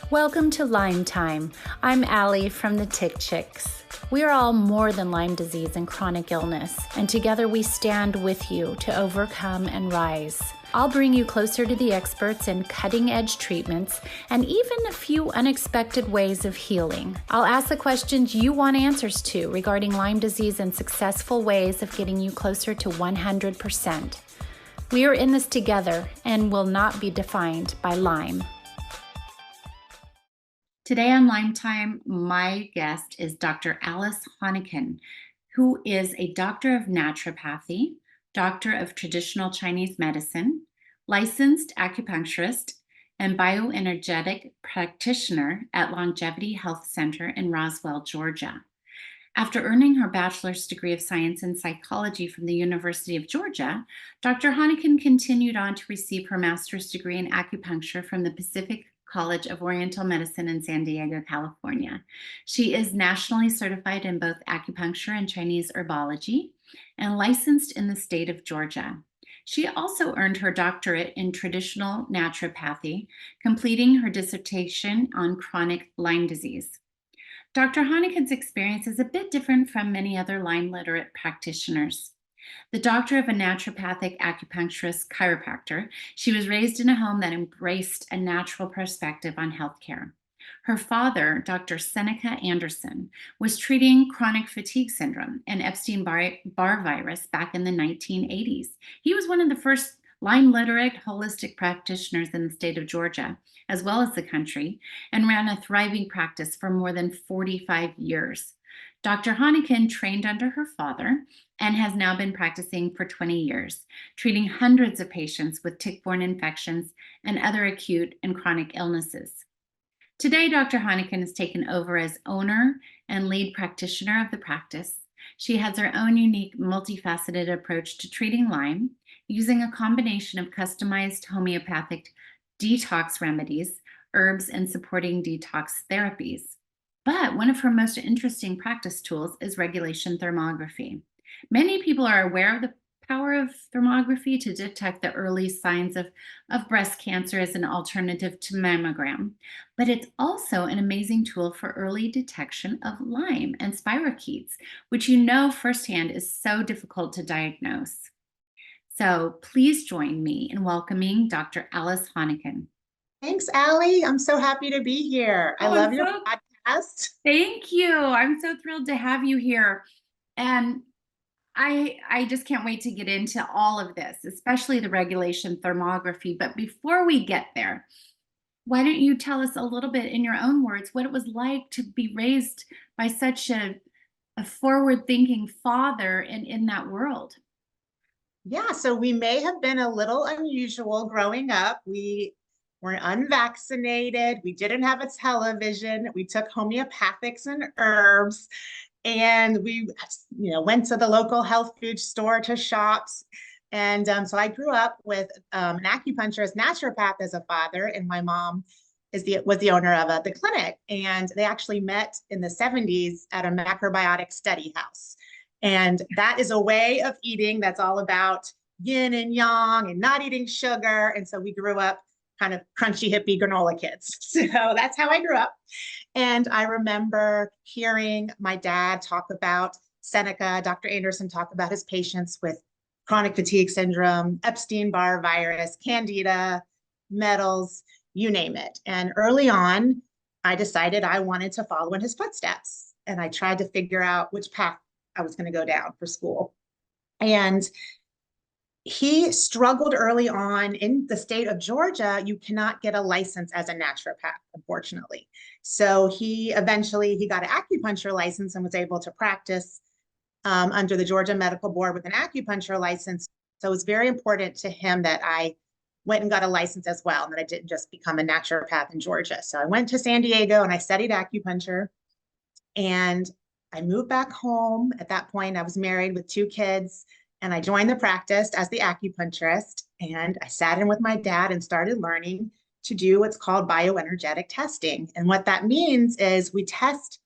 Welcome to Lyme Time. I'm Allie from the Tick Chicks. We are all more than Lyme disease and chronic illness, and together we stand with you to overcome and rise. I'll bring you closer to the experts in cutting-edge treatments and even a few unexpected ways of healing. I'll ask the questions you want answers to regarding Lyme disease and successful ways of getting you closer to 100%. We are in this together and will not be defined by Lyme. Today on Lyme Time, my guest is Dr. Alice Honican, who is a doctor of naturopathy, doctor of traditional Chinese medicine, licensed acupuncturist, and bioenergetic practitioner at Longevity Health Center in Roswell, Georgia. After earning her bachelor's degree of science in psychology from the University of Georgia, Dr. Honican continued on to receive her master's degree in acupuncture from the Pacific College of Oriental Medicine in San Diego, California. She is nationally certified in both acupuncture and Chinese herbology and licensed in the state of Georgia. She also earned her doctorate in traditional naturopathy, completing her dissertation on chronic Lyme disease. Dr. Honican's experience is a bit different from many other Lyme literate practitioners. The doctor of a naturopathic acupuncturist chiropractor, she was raised in a home that embraced a natural perspective on healthcare. Her father, Dr. Seneca Anderson, was treating chronic fatigue syndrome and Epstein-Barr virus back in the 1980s. He was one of the first Lyme literate holistic practitioners in the state of Georgia, as well as the country, and ran a thriving practice for more than 45 years. Dr. Honican trained under her father and has now been practicing for 20 years, treating hundreds of patients with tick-borne infections and other acute and chronic illnesses. Today, Dr. Honican has taken over as owner and lead practitioner of the practice. She has her own unique, multifaceted approach to treating Lyme, using a combination of customized homeopathic detox remedies, herbs, and supporting detox therapies. But one of her most interesting practice tools is regulation thermography. Many people are aware of the power of thermography to detect the early signs of breast cancer as an alternative to mammogram, but it's also an amazing tool for early detection of Lyme and spirochetes, which you know firsthand is so difficult to diagnose. So please join me in welcoming Dr. Alice Honican. Thanks, Allie. I'm so happy to be here. I love your podcast. Thank you. I'm so thrilled to have you here. And I just can't wait to get into all of this, especially the regulation thermography. But before we get there, why don't you tell us a little bit in your own words what it was like to be raised by such a forward-thinking father in that world? Yeah, so we may have been a little unusual growing up. We were unvaccinated. We didn't have a television. We took homeopathics and herbs. And we, went to the local health food store to shops. And so I grew up with an acupuncturist naturopath as a father, and my mom was the owner of the clinic. And they actually met in the 70s at a macrobiotic study house. And that is a way of eating that's all about yin and yang and not eating sugar. And so we grew up kind of crunchy hippie granola kids. So that's how I grew up. And I remember hearing my dad talk about Seneca, Dr. Anderson talk about his patients with chronic fatigue syndrome, Epstein-Barr virus, candida, metals, you name it. And early on, I decided I wanted to follow in his footsteps. And I tried to figure out which path I was going to go down for school. And he struggled early on. In the state of Georgia, you cannot get a license as a naturopath, unfortunately. So he got an acupuncture license and was able to practice under the Georgia Medical Board with an acupuncture license. So it was very important to him that I went and got a license as well, and that I didn't just become a naturopath in Georgia. So I went to San Diego and I studied acupuncture, and I moved back home. At that point, I was married with 2 kids. And I joined the practice as the acupuncturist, and I sat in with my dad and started learning to do what's called bioenergetic testing. And what that means is we test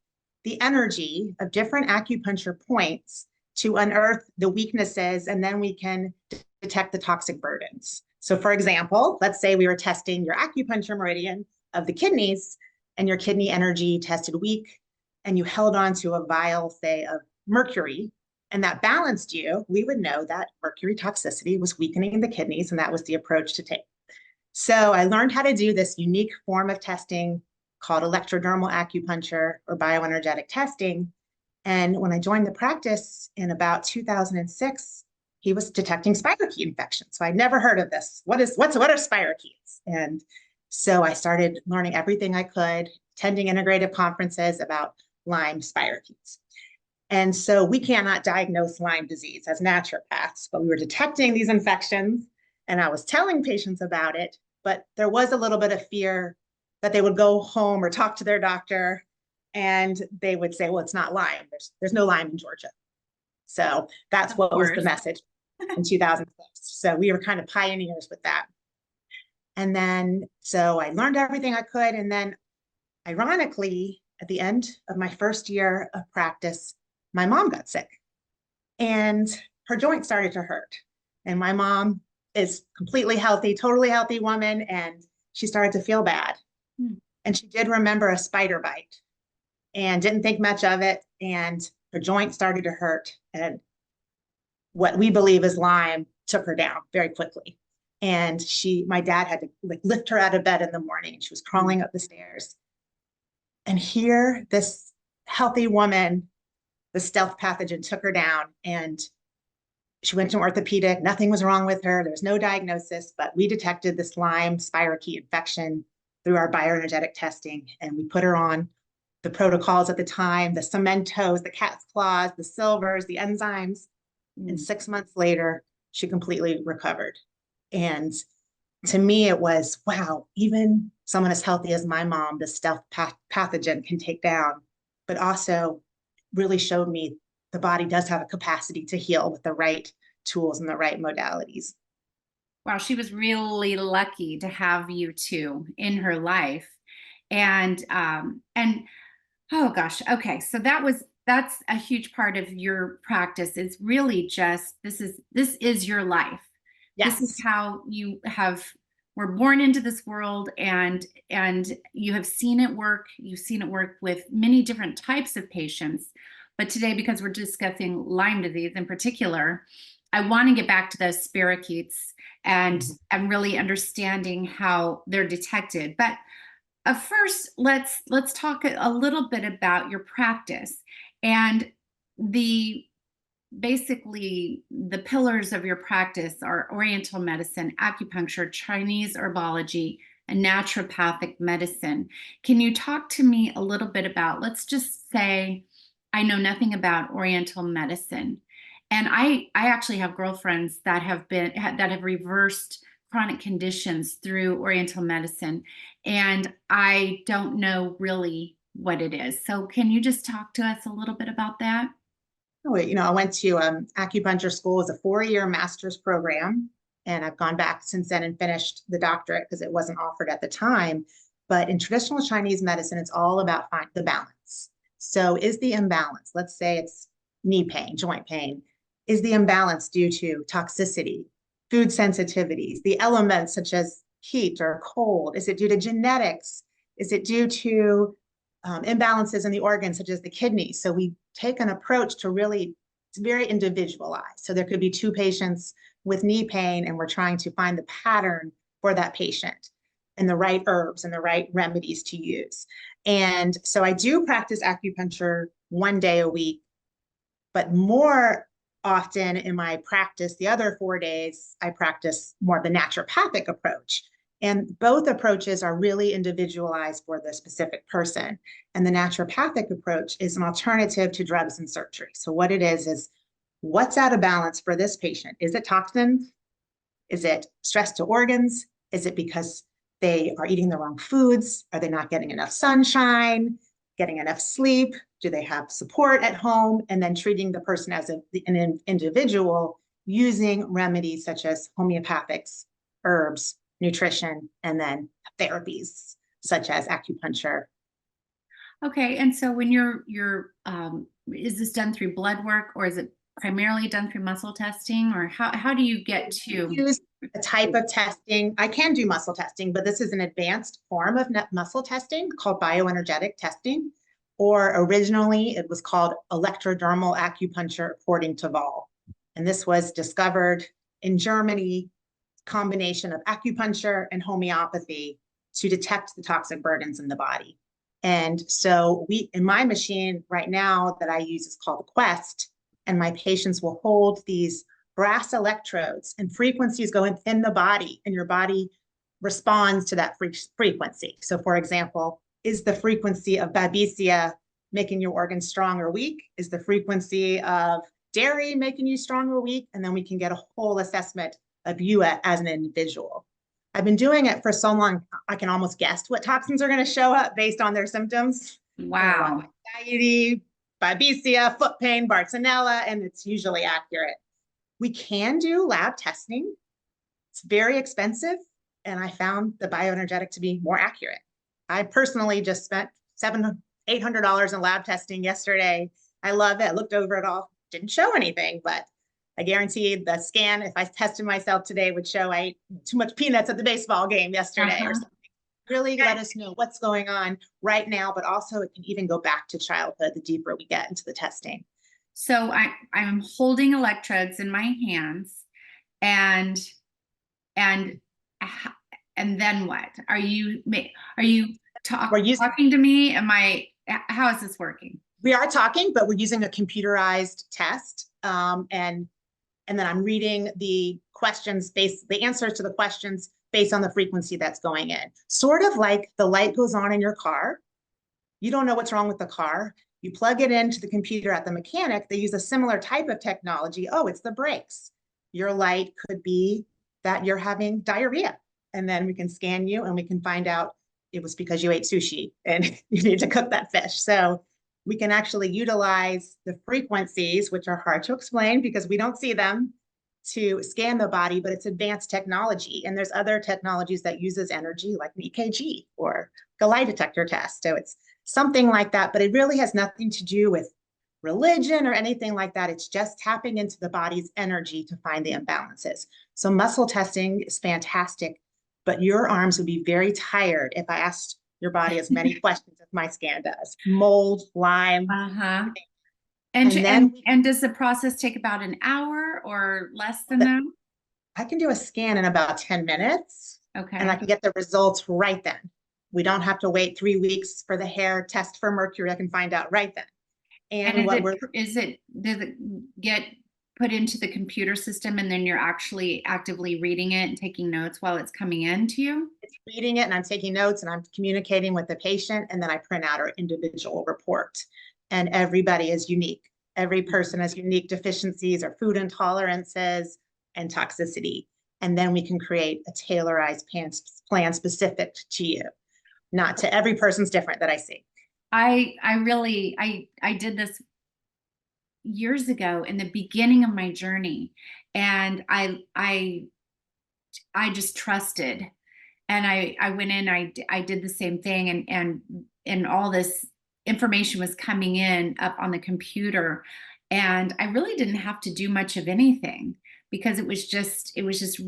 the energy of different acupuncture points to unearth the weaknesses, and then we can detect the toxic burdens. So for example, let's say we were testing your acupuncture meridian of the kidneys. and your kidney energy tested weak, and you held on to a vial, say, of mercury, and that balanced you, we would know that mercury toxicity was weakening the kidneys, and that was the approach to take. So I learned how to do this unique form of testing called electrodermal acupuncture or bioenergetic testing. And when I joined the practice in about 2006, he was detecting spirochete infection. So I'd never heard of this. What are spirochetes? And so I started learning everything I could, attending integrative conferences about Lyme spirochetes. And so we cannot diagnose Lyme disease as naturopaths, but we were detecting these infections, and I was telling patients about it, but there was a little bit of fear that they would go home or talk to their doctor and they would say, well, it's not Lyme. There's no Lyme in Georgia. So that's what was the message in 2006. So we were kind of pioneers with that. And then, so I learned everything I could. And then ironically, at the end of my first year of practice, my mom got sick and her joint started to hurt. And my mom is completely healthy, totally healthy woman. And she started to feel bad. And she did remember a spider bite and didn't think much of it. And her joint started to hurt. And what we believe is Lyme took her down very quickly. And my dad had to lift her out of bed in the morning. She was crawling up the stairs. And here, this healthy woman, the stealth pathogen took her down, and she went to orthopedic. Nothing was wrong with her. There was no diagnosis, but we detected this Lyme spirochete infection through our bioenergetic testing. And we put her on the protocols at the time, the cementos, the cat's claws, the silvers, the enzymes. And 6 months later, she completely recovered. And to me, it was, wow, even someone as healthy as my mom, the stealth pathogen can take down, but also really showed me the body does have a capacity to heal with the right tools and the right modalities. Wow, she was really lucky to have you two in her life. And oh gosh, okay. So that's a huge part of your practice. It's really just this is your life. Yes. This is how were born into this world, and you have seen it work. You've seen it work with many different types of patients. But today, because we're discussing Lyme disease in particular, I want to get back to those spirochetes and really understanding how they're detected. But first, let's talk a little bit about your practice and basically the pillars of your practice are Oriental medicine, acupuncture, Chinese herbology, and naturopathic medicine. Can you talk to me a little bit about, let's just say, I know nothing about Oriental medicine, and I actually have girlfriends that have reversed chronic conditions through Oriental medicine, and I don't know really what it is. So can you just talk to us a little bit about that? Oh, I went to acupuncture school as a 4-year master's program, and I've gone back since then and finished the doctorate because it wasn't offered at the time. But in traditional Chinese medicine, it's all about the balance. So is the imbalance, let's say it's knee pain, joint pain, is the imbalance due to toxicity, food sensitivities, the elements such as heat or cold? Is it due to genetics? Is it due to imbalances in the organs such as the kidney? So we take an approach to really, it's very individualized. So there could be 2 patients with knee pain, and we're trying to find the pattern for that patient and the right herbs and the right remedies to use. And so I do practice acupuncture 1 day a week, but more often in my practice, the other 4 days, I practice more of the naturopathic approach. And both approaches are really individualized for the specific person. And the naturopathic approach is an alternative to drugs and surgery. So what it is what's out of balance for this patient? Is it toxins? Is it stress to organs? Is it because they are eating the wrong foods? Are they not getting enough sunshine, getting enough sleep? Do they have support at home? And then treating the person as an individual using remedies such as homeopathics, herbs, nutrition, and then therapies such as acupuncture. Okay, and so when you're is this done through blood work, or is it primarily done through muscle testing, or how do you get to? a type of testing. I can do muscle testing, but this is an advanced form of muscle testing called bioenergetic testing, or originally it was called electrodermal acupuncture according to Wahl. And this was discovered in Germany, combination of acupuncture and homeopathy to detect the toxic burdens in the body. And so in my machine right now that I use is called Quest, and my patients will hold these brass electrodes and frequencies go in the body, and your body responds to that frequency. So for example, is the frequency of Babesia making your organs strong or weak? Is the frequency of dairy making you strong or weak? And then we can get a whole assessment of you as an individual. I've been doing it for so long, I can almost guess what toxins are going to show up based on their symptoms. Wow. Anxiety, Babesia, foot pain, Bartonella, and it's usually accurate. We can do lab testing. It's very expensive, and I found the bioenergetic to be more accurate. I personally just spent $800 in lab testing yesterday. I love it. I looked over it all. Didn't show anything, but I guarantee the scan, if I tested myself today, would show I ate too much peanuts at the baseball game yesterday or something. Really let us know what's going on right now, but also it can even go back to childhood the deeper we get into the testing. So I'm holding electrodes in my hands, and then what? Are you talking to me? How is this working? We are talking, but we're using a computerized test. And then I'm reading the answers to the questions based on the frequency that's going in. Sort of like the light goes on in your car. You don't know what's wrong with the car. You plug it into the computer at the mechanic. They use a similar type of technology. Oh, it's the brakes. Your light could be that you're having diarrhea. And then we can scan you and we can find out it was because you ate sushi and you need to cook that fish. So we can actually utilize the frequencies, which are hard to explain because we don't see them, to scan the body, but it's advanced technology. And there's other technologies that uses energy like an EKG or a lie detector test. So it's something like that, but it really has nothing to do with religion or anything like that. It's just tapping into the body's energy to find the imbalances. So muscle testing is fantastic, but your arms would be very tired if I asked your body as many questions as my scan does. Mold, Lyme. Uh-huh. And does the process take about an hour or less than that? I can do a scan in about 10 minutes. Okay. And I can get the results right then. We don't have to wait 3 weeks for the hair test for mercury. I can find out right then. And does it get put into the computer system and then you're actually actively reading it and taking notes while it's coming in to you? It's reading it and I'm taking notes and I'm communicating with the patient, and then I print out our individual report. And everybody is unique. Every person has unique deficiencies or food intolerances and toxicity. And then we can create a tailorized plan specific to you. Not to every person's different that I see. I did this years ago in the beginning of my journey, and I just trusted, and I went in, I did the same thing, and all this information was coming in up on the computer, and I really didn't have to do much of anything because it was just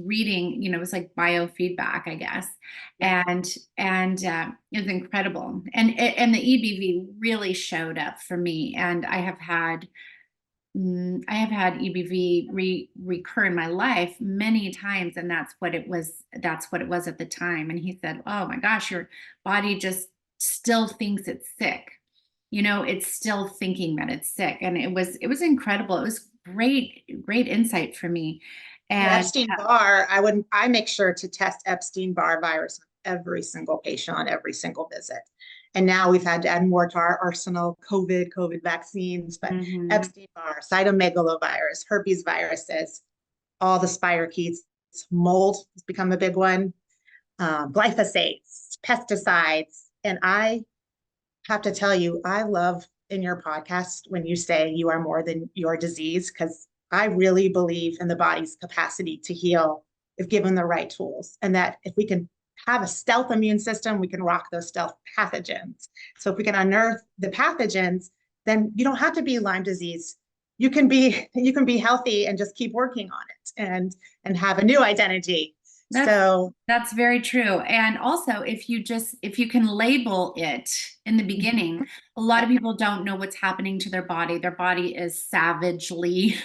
reading, it was like biofeedback, I guess. And it was incredible. And the EBV really showed up for me. And I have had EBV recur in my life many times. And that's what it was at the time. And he said, oh my gosh, your body just still thinks it's sick. It's still thinking that it's sick. And it was incredible. It was great insight for me. And Epstein-Barr, I make sure to test Epstein-Barr virus on every single patient on every single visit. And now we've had to add more to our arsenal, COVID vaccines, but Epstein-Barr, cytomegalovirus, herpes viruses, all the spirochetes, mold has become a big one, glyphosates, pesticides. And I have to tell you, I love in your podcast when you say you are more than your disease, because I really believe in the body's capacity to heal if given the right tools, and that if we can have a stealth immune system, we can rock those stealth pathogens. So if we can unearth the pathogens, then you don't have to be Lyme disease you can be healthy and just keep working on it and have a new identity. That's So that's very true. And also if you can label it in the beginning, a lot of people don't know what's happening to their body. Their body is savagely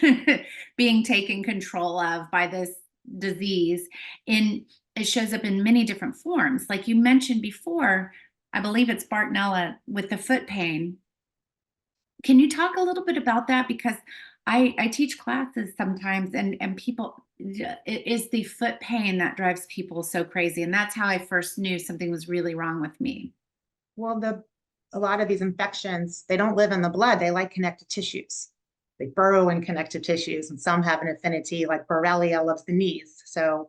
being taken control of by this disease. In It shows up in many different forms. Like you mentioned before, I believe it's Bartonella with the foot pain. Can you talk a little bit about that? Because I teach classes sometimes and people, it is the foot pain that drives people so crazy. And that's how I first knew something was really wrong with me. well, a lot of these infections, they don't live in the blood. They like connective tissues. They burrow in connective tissues, and some have an affinity, like Borrelia loves the knees. So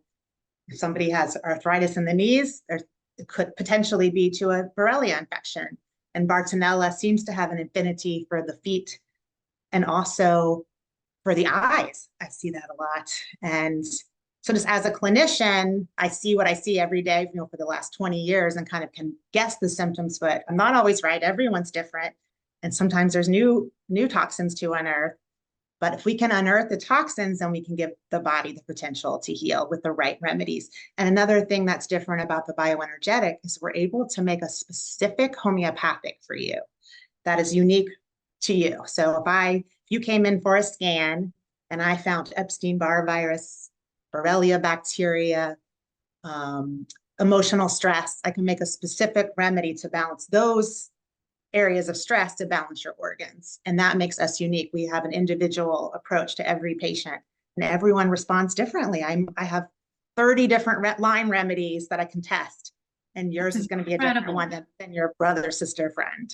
if somebody has arthritis in the knees, it could potentially be to a Borrelia infection. And Bartonella seems to have an affinity for the feet and also for the eyes. I see that a lot. And so just as a clinician, I see what I see every day, for the last 20 years and kind of can guess the symptoms, but I'm not always right. Everyone's different. And sometimes there's new toxins to unearth. But if we can unearth the toxins, then we can give the body the potential to heal with the right remedies. And another thing that's different about the bioenergetic is we're able to make a specific homeopathic for you that is unique to you. So if you came in for a scan and I found Epstein-Barr virus, Borrelia bacteria, emotional stress, I can make a specific remedy to balance those areas of stress to balance your organs. And that makes us unique. We have an individual approach to every patient, and everyone responds differently. I have 30 different Lyme remedies that I can test, and yours is going to be a different one than your brother, sister, friend.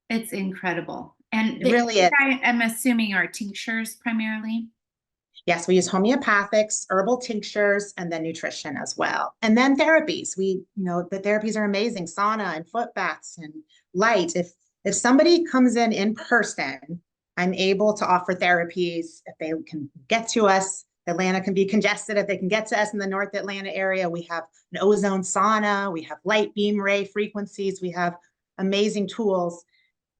It's incredible. And it really is. I am assuming are tinctures primarily. Yes, we use homeopathics, herbal tinctures, and then nutrition as well. And then therapies. The therapies are amazing, sauna and foot baths and light. If somebody comes in person, I'm able to offer therapies. If they can get to us, Atlanta can be congested. If they can get to us in the North Atlanta area, we have an ozone sauna, we have light beam ray frequencies, we have amazing tools.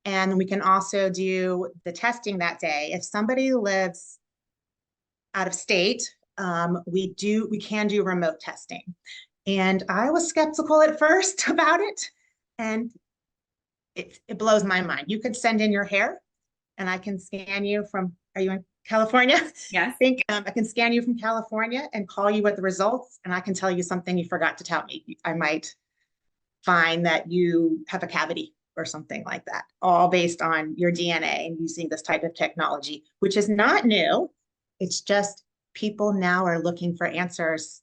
And we can also do the testing that day. If somebody lives out of state, we can do remote testing. And I was skeptical at first about it. And it blows my mind. You could send in your hair and I can scan you are you in California? Yes. I can scan you from California and call you with the results. And I can tell you something you forgot to tell me. I might find that you have a cavity or something like that, all based on your DNA and using this type of technology, which is not new. It's just people now are looking for answers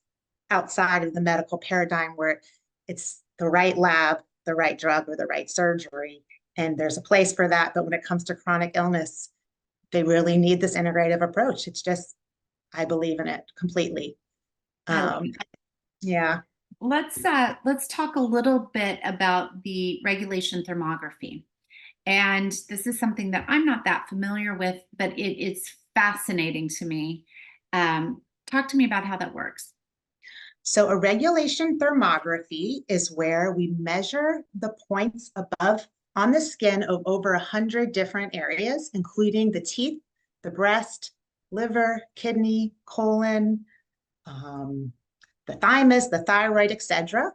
outside of the medical paradigm where it's the right lab, the right drug, or the right surgery. And there's a place for that. But when it comes to chronic illness, they really need this integrative approach. It's just, I believe in it completely. Yeah. Let's talk a little bit about the regulation thermography. And this is something that I'm not that familiar with, but it's fascinating to me. Talk to me about how that works. So a regulation thermography is where we measure the points above on the skin of over 100 different areas, including the teeth, the breast, liver, kidney, colon, the thymus, the thyroid, etc.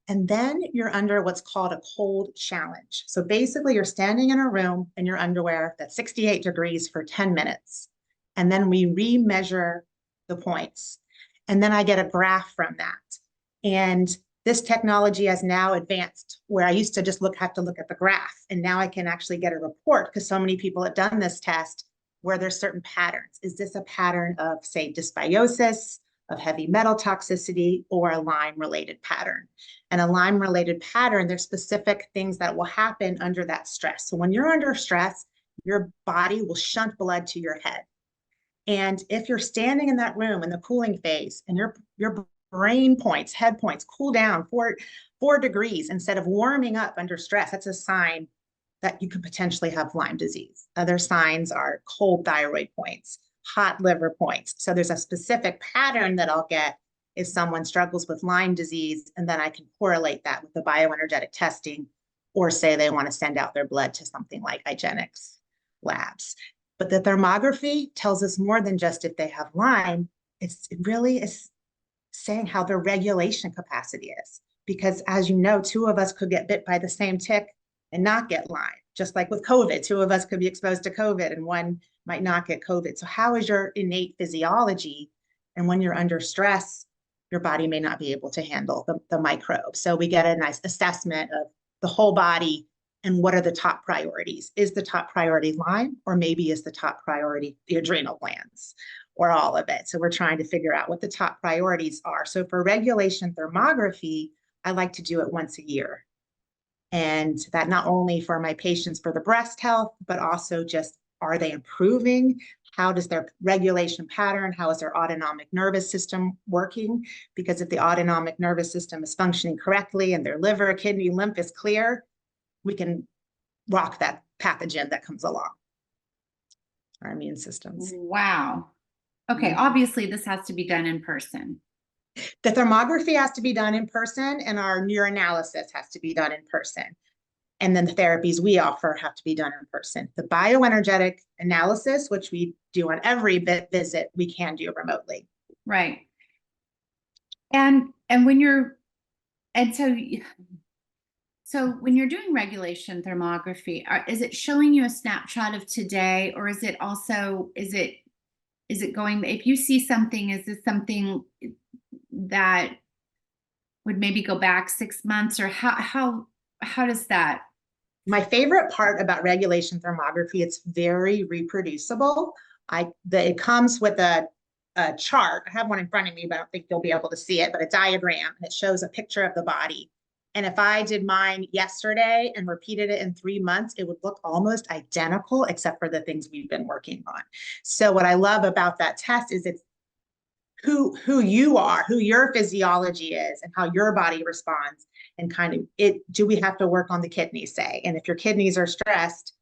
And then you're under what's called a cold challenge. So basically you're standing in a room in your underwear that's 68 degrees for 10 minutes. And then we remeasure the points. And then I get a graph from that. And this technology has now advanced where I used to just have to look at the graph. And now I can actually get a report because so many people have done this test where there's certain patterns. Is this a pattern of, say, dysbiosis, of heavy metal toxicity, or a Lyme-related pattern? And a Lyme-related pattern, there's specific things that will happen under that stress. So when you're under stress, your body will shunt blood to your head. And if you're standing in that room in the cooling phase and your brain points, head points, cool down 4 degrees instead of warming up under stress, that's a sign that you could potentially have Lyme disease. Other signs are cold thyroid points, hot liver points. So there's a specific pattern that I'll get if someone struggles with Lyme disease, and then I can correlate that with the bioenergetic testing, or say they want to send out their blood to something like IGeneX labs. But the thermography tells us more than just if they have Lyme. It really is saying how their regulation capacity is. Because as you know, two of us could get bit by the same tick and not get Lyme. Just like with COVID, two of us could be exposed to COVID and one might not get COVID. So how is your innate physiology? And when you're under stress, your body may not be able to handle the microbe. So we get a nice assessment of the whole body and what are the top priorities. Is the top priority Lyme, or maybe is the top priority the adrenal glands, or all of it? So we're trying to figure out what the top priorities are. So for regulation thermography, I like to do it once a year. And that not only for my patients for the breast health, but also just, are they improving? How does their regulation pattern, how is their autonomic nervous system working? Because if the autonomic nervous system is functioning correctly and their liver, kidney, lymph is clear, we can rock that pathogen that comes along, our immune systems. Wow. Okay, obviously this has to be done in person. The thermography has to be done in person, and our urinalysis has to be done in person. And then the therapies we offer have to be done in person. The bioenergetic analysis, which we do on every visit, we can do remotely. Right. And when you're, and so when you're doing regulation thermography, is it showing you a snapshot of today, or is it also, is it going, if you see something, is this something that would maybe go back 6 months, or how does that? My favorite part about regulation thermography, it's very reproducible. It comes with a chart. I have one in front of me, but I don't think you'll be able to see it, but a diagram, and it shows a picture of the body. And if I did mine yesterday and repeated it in 3 months, it would look almost identical, except for the things we've been working on. So what I love about that test is it's who you are, who your physiology is, and how your body responds, and kind of do we have to work on the kidneys, say? And if your kidneys are stressed,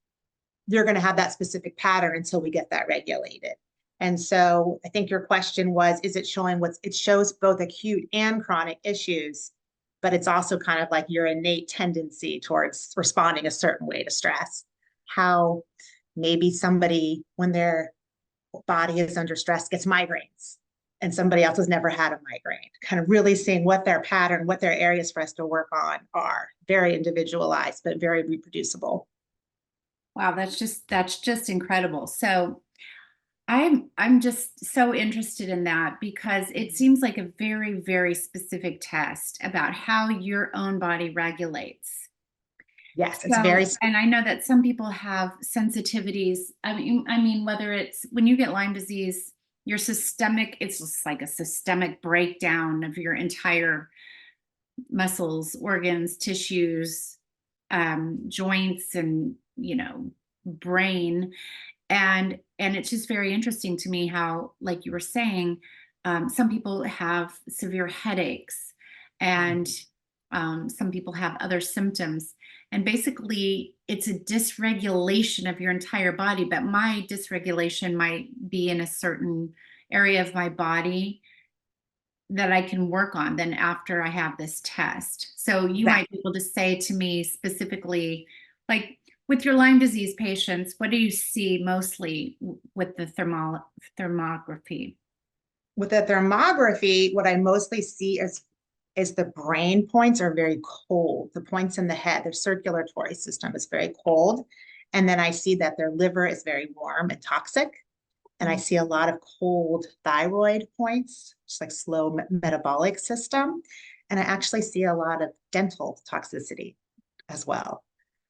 you're going to have that specific pattern until we get that regulated. And so I think your question was, is it showing it shows both acute and chronic issues, but it's also kind of like your innate tendency towards responding a certain way to stress. How maybe somebody, when their body is under stress, gets migraines, and somebody else has never had a migraine, kind of really seeing what their pattern, what their areas for us to work on are. Very individualized, but very reproducible. Wow, that's just incredible. So I'm just so interested in that, because it seems like a very, very specific test about how your own body regulates. Yes, it's very. And I know that some people have sensitivities. I mean, whether it's when you get Lyme disease, your systemic, it's just like a systemic breakdown of your entire muscles, organs, tissues, joints, and, brain. And it's just very interesting to me how, like you were saying, some people have severe headaches, and some people have other symptoms. And basically, it's a dysregulation of your entire body. But my dysregulation might be in a certain area of my body that I can work on then after I have this test. So you might be able to say to me specifically, like with your Lyme disease patients, what do you see mostly with the thermography? With the thermography, what I mostly see is the brain points are very cold. The points in the head, their circulatory system is very cold. And then I see that their liver is very warm and toxic. And I see a lot of cold thyroid points, just like slow metabolic system. And I actually see a lot of dental toxicity as well.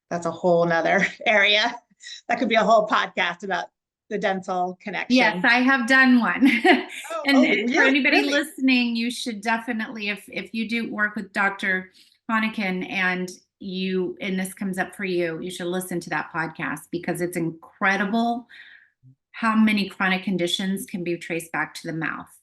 That's a whole nother area. That could be a whole podcast about the dental connection. Yes, I have done one. And really? for anybody listening, you should definitely, if you do work with Dr. Honican and this comes up for you, you should listen to that podcast, because it's incredible how many chronic conditions can be traced back to the mouth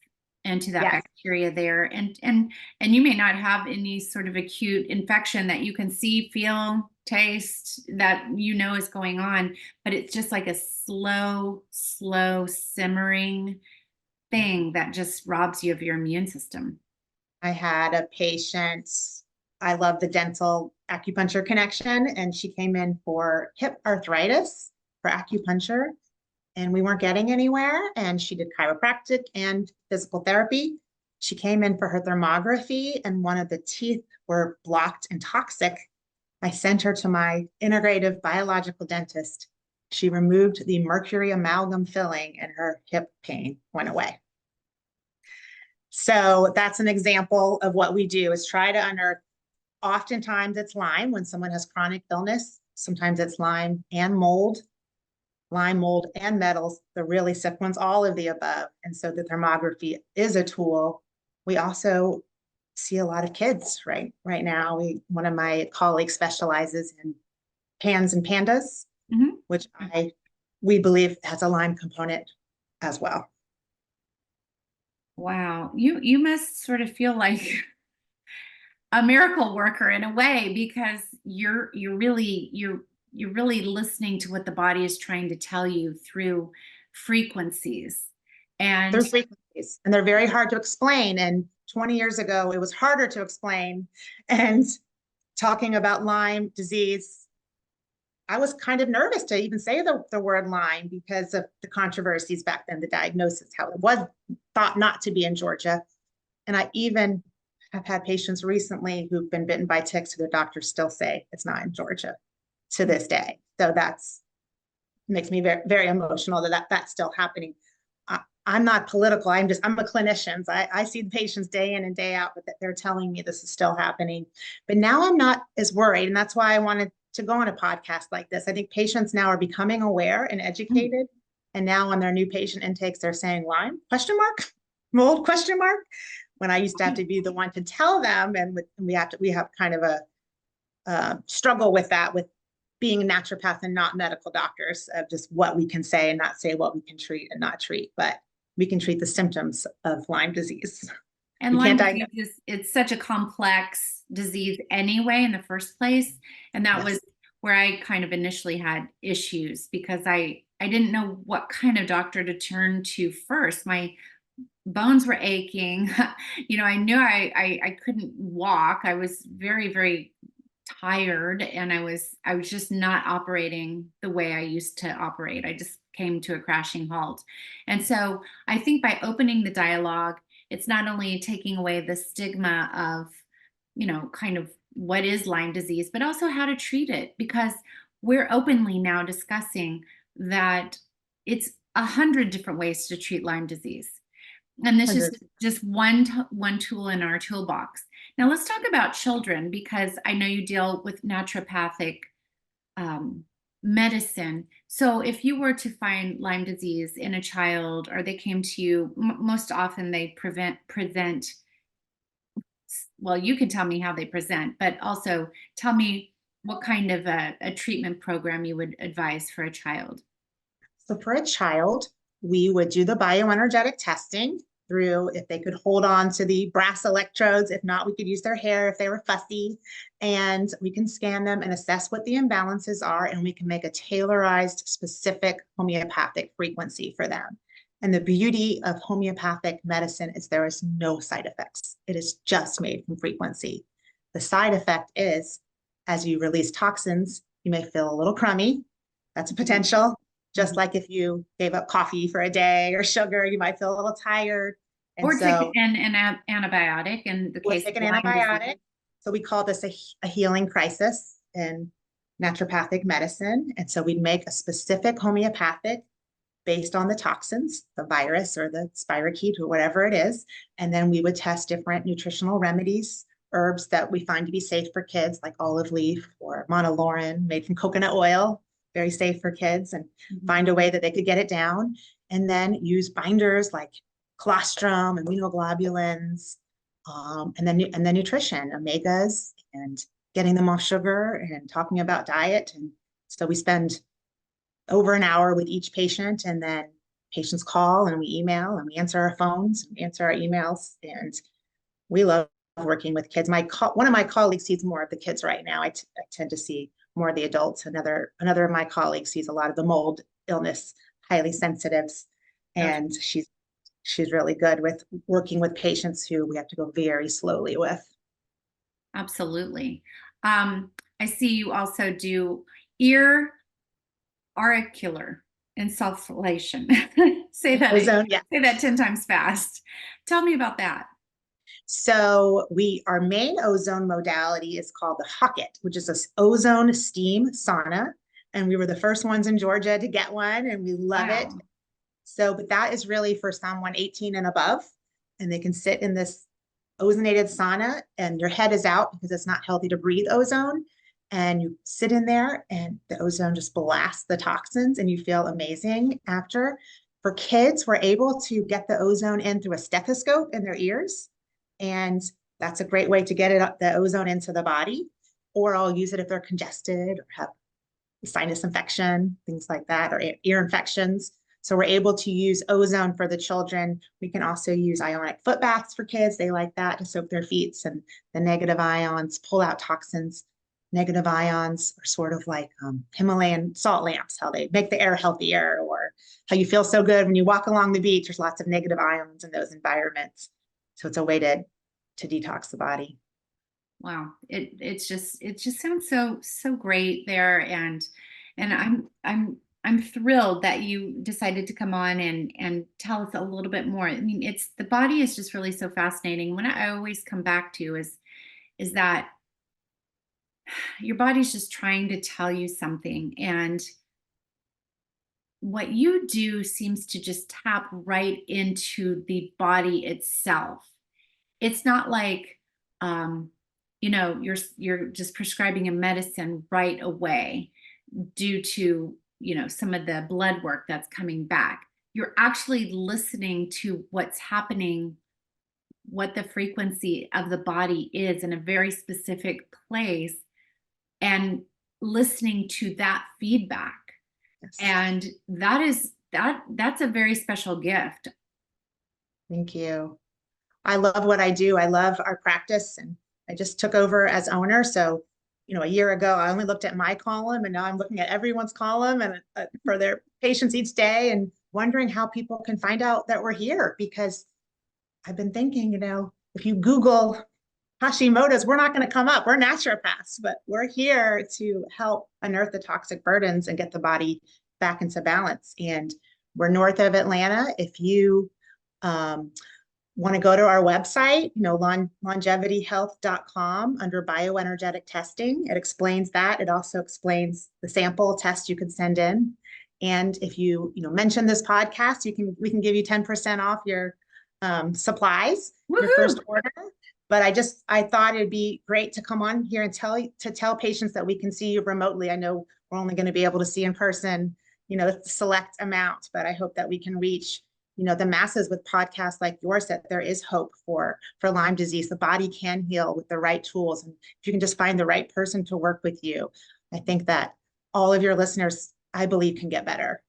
and to that bacteria there. And you may not have any sort of acute infection that you can see, feel, taste, that is going on, but it's just like a slow simmering thing that just robs you of your immune system. I had a patient, I love the dental acupuncture connection, and she came in for hip arthritis for acupuncture. and we weren't getting anywhere. And she did chiropractic and physical therapy. She came in for her thermography, and one of the teeth were blocked and toxic. I sent her to my integrative biological dentist. She removed the mercury amalgam filling, and her hip pain went away. So that's an example of what we do, is try to unearth. Oftentimes it's Lyme when someone has chronic illness. Sometimes it's Lyme and mold, Lyme, mold, and metals, the really sick ones, all of the above. And so the thermography is a tool. We also see a lot of kids right now. One of my colleagues specializes in pans and pandas, which we believe has a Lyme component as well. Wow. You must sort of feel like a miracle worker in a way, because you're really listening to what the body is trying to tell you through frequencies. And they're frequencies, and they're very hard to explain. And 20 years ago, it was harder to explain. And talking about Lyme disease, I was kind of nervous to even say the word Lyme because of the controversies back then, the diagnosis, how it was thought not to be in Georgia. And I even have had patients recently who've been bitten by ticks who their doctors still say it's not in Georgia to this day. So that's makes me very, very emotional that's still happening. I'm not political. I'm a clinician. I see the patients day in and day out, but they're telling me this is still happening. But now I'm not as worried. And that's why I wanted to go on a podcast like this. I think patients now are becoming aware and educated. And now on their new patient intakes, they're saying Lyme, ? Mold, ? When I used to have to be the one to tell them. And we have kind of a struggle with that, with being a naturopath and not medical doctors, of just what we can say and not say, what we can treat and not treat. But we can treat the symptoms of Lyme disease. And Lyme disease it's such a complex disease anyway in the first place. And that was where I kind of initially had issues, because I didn't know what kind of doctor to turn to first. My bones were aching. I knew I couldn't walk. I was very, very tired, and I was just not operating the way I used to operate. I just came to a crashing halt. And so I think by opening the dialogue, it's not only taking away the stigma of, kind of what is Lyme disease, but also how to treat it, because we're openly now discussing that it's 100 different ways to treat Lyme disease. And this is just one tool in our toolbox. Now let's talk about children, because I know you deal with naturopathic medicine. So if you were to find Lyme disease in a child, or they came to you, most often they present, well, you can tell me how they present, but also tell me what kind of a treatment program you would advise for a child. So for a child, we would do the bioenergetic testing through, if they could hold on to the brass electrodes. If not, we could use their hair if they were fussy, and we can scan them and assess what the imbalances are, and we can make a tailorized, specific homeopathic frequency for them. And the beauty of homeopathic medicine is there is no side effects. It is just made from frequency. The side effect is, as you release toxins, you may feel a little crummy. That's a potential. Just like if you gave up coffee for a day or sugar, you might feel a little tired. And or take an antibiotic in the case of an antibiotic. So we call this a healing crisis in naturopathic medicine. And so we'd make a specific homeopathic based on the toxins, the virus or the spirochete or whatever it is. And then we would test different nutritional remedies, herbs that we find to be safe for kids, like olive leaf or monolaurin made from coconut oil. Very safe for kids, and find a way that they could get it down, and then use binders like colostrum and immunoglobulins, and then nutrition, omegas, and getting them off sugar, and talking about diet. And so we spend over an hour with each patient, and then patients call and we email and we answer our phones, we answer our emails, and we love working with kids. One of my colleagues sees more of the kids right now. I tend to see more of the adults. Another of my colleagues sees a lot of the mold illness, highly sensitives, and she's really good with working with patients who we have to go very slowly with. Absolutely. I see you also do ear auricular. Insulation. Say that Ozone, yeah. say that 10 times fast. Tell me about that. So our main ozone modality is called the Hocket, which is a ozone steam sauna. And we were the first ones in Georgia to get one, and we love it. Wow. So, but that is really for someone 18 and above, and they can sit in this ozonated sauna, and your head is out because it's not healthy to breathe ozone. And you sit in there, and the ozone just blasts the toxins, and you feel amazing after. For kids, we're able to get the ozone in through a stethoscope in their ears, and that's a great way to get the ozone into the body. Or I'll use it if they're congested or have sinus infection, things like that, or ear infections. So we're able to use ozone for the children. We can also use ionic foot baths for kids. They like that to soak their feet, and the negative ions pull out toxins. Negative ions are sort of like Himalayan salt lamps, how they make the air healthier, or how you feel so good when you walk along the beach. There's lots of negative ions in those environments. So it's a way to detox the body. Wow. It just sounds so great there. And I'm thrilled that you decided to come on and tell us a little bit more. I mean, it's the body is just really so fascinating. What I always come back to is that your body's just trying to tell you something. And what you do seems to just tap right into the body itself. It's not like, you're just prescribing a medicine right away due to, some of the blood work that's coming back. You're actually listening to what's happening, what the frequency of the body is in a very specific place, and listening to that feedback. Yes. And that's a very special gift. Thank you. I love what I do. I love our practice, and I just took over as owner. So, a year ago, I only looked at my column, and now I'm looking at everyone's column and for their patients each day, and wondering how people can find out that we're here. Because I've been thinking, if you Google Hashimoto's, we're not going to come up. We're naturopaths, but we're here to help unearth the toxic burdens and get the body back into balance. And we're north of Atlanta. If you want to go to our website, longevityhealth.com under bioenergetic testing, it explains that. It also explains the sample test you can send in. And if you, mention this podcast, we can give you 10% off your supplies, your first order. But I thought it'd be great to come on here and tell patients that we can see you remotely. I know we're only going to be able to see in person, a select amount, but I hope that we can reach, the masses with podcasts like yours, that there is hope for Lyme disease. The body can heal with the right tools. And if you can just find the right person to work with you, I think that all of your listeners, I believe, can get better.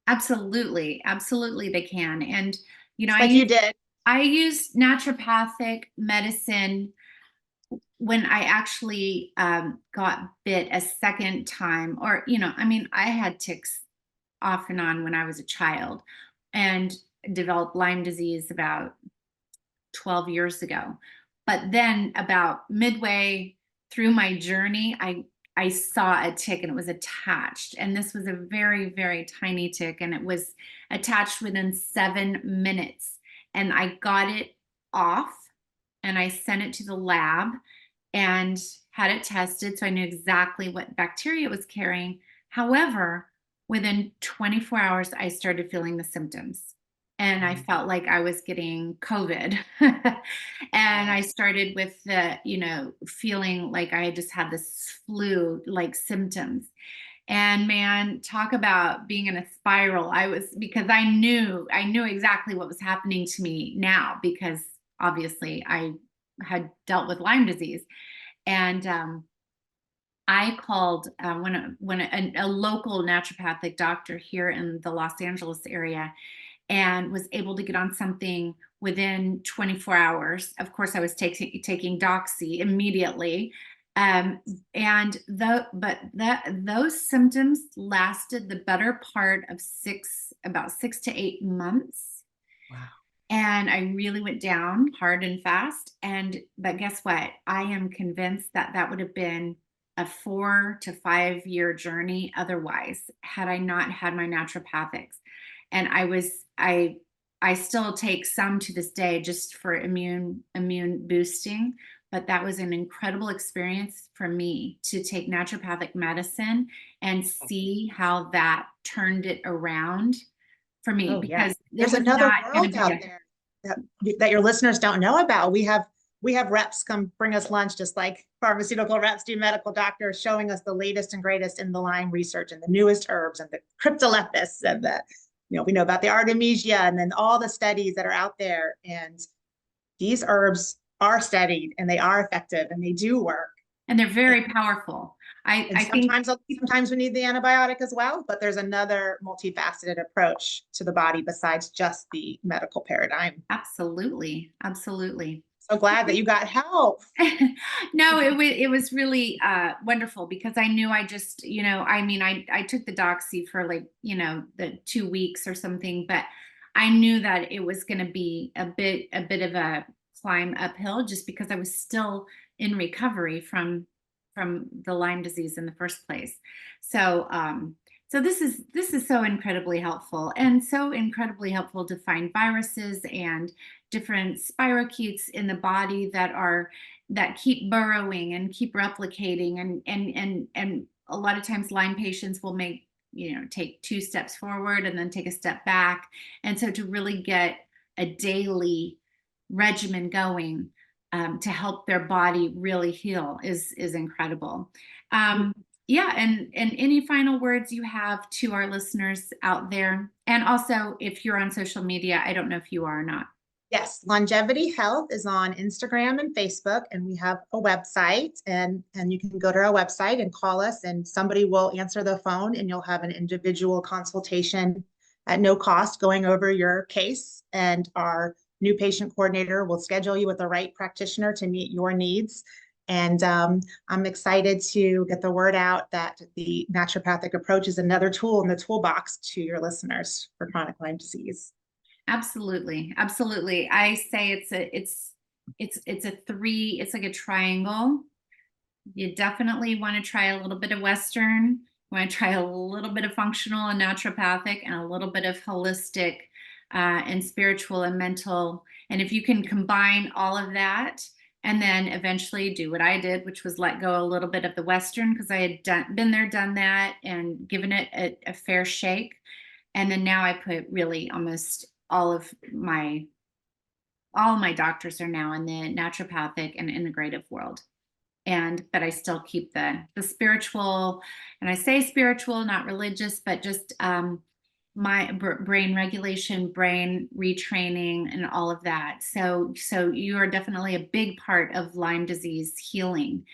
Absolutely. Absolutely they can. And, Like you did. I used naturopathic medicine when I actually got bit a second time, or, I had ticks off and on when I was a child, and developed Lyme disease about 12 years ago. But then about midway through my journey, I saw a tick, and it was attached. And this was a very, very tiny tick, and it was attached within 7 minutes. And I got it off, and I sent it to the lab and had it tested. So I knew exactly what bacteria it was carrying. However, within 24 hours, I started feeling the symptoms, and I felt like I was getting COVID. And I started with the, feeling like I just had this flu-like symptoms. And man, talk about being in a spiral. Because I knew exactly what was happening to me now, because obviously I had dealt with Lyme disease. And I called when a local naturopathic doctor here in the Los Angeles area, and was able to get on something within 24 hours. Of course, I was taking Doxy immediately. Those symptoms lasted the better part of about 6 to 8 months. Wow. And I really went down hard and fast. But guess what? I am convinced that would have been a 4 to 5 year journey otherwise, had I not had my naturopathics. And I still take some to this day just for immune boosting, but that was an incredible experience for me to take naturopathic medicine and see how that turned it around for me, Oh yeah. because it There's was another not going to world be out there that your listeners don't know about. We have reps come bring us lunch, just like pharmaceutical reps do, medical doctors, showing us the latest and greatest in the Lyme research and the newest herbs and the cryptolepis and we know about the artemisia and then all the studies that are out there. And these herbs are studied and they are effective and they do work. and they're very powerful. And I think sometimes we need the antibiotic as well, but there's another multifaceted approach to the body besides just the medical paradigm. absolutely, absolutely. So glad that you got help. No, it was really wonderful, because I knew I just, I mean, I took the doxy for like, the 2 weeks or something, but I knew that it was going to be a bit of a climb uphill, just because I was still in recovery from the Lyme disease in the first place. So so this is so incredibly helpful, and so incredibly helpful to find viruses and different spirochetes in the body that keep burrowing and keep replicating, and a lot of times Lyme patients will take 2 steps forward and then take a step back, and so to really get a daily regimen going, to help their body really heal is incredible. Yeah, and any final words you have to our listeners out there? And also, if you're on social media, I don't know if you are or not. Yes, Longevity Health is on Instagram and Facebook, and we have a website, and you can go to our website and call us, and somebody will answer the phone, and you'll have an individual consultation at no cost going over your case, and our new patient coordinator will schedule you with the right practitioner to meet your needs. And I'm excited to get the word out that the naturopathic approach is another tool in the toolbox to your listeners for chronic Lyme disease. Absolutely, absolutely. I say it's like a triangle. You definitely want to try a little bit of Western. You want to try a little bit of functional and naturopathic, and a little bit of holistic, and spiritual and mental. And if you can combine all of that, and then eventually do what I did, which was let go a little bit of the Western, because I had been there, done that, and given it a fair shake. And then now I put really almost all of my doctors are now in the naturopathic and integrative world. But I still keep the spiritual, and I say spiritual, not religious, but just my brain regulation, brain retraining, and all of that. So you are definitely a big part of Lyme disease healing,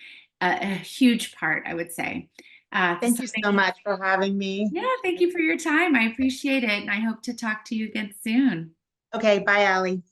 a huge part, I would say. Thank you so much for having me. Yeah, thank you for your time. I appreciate it, and I hope to talk to you again soon. Okay, bye, Allie.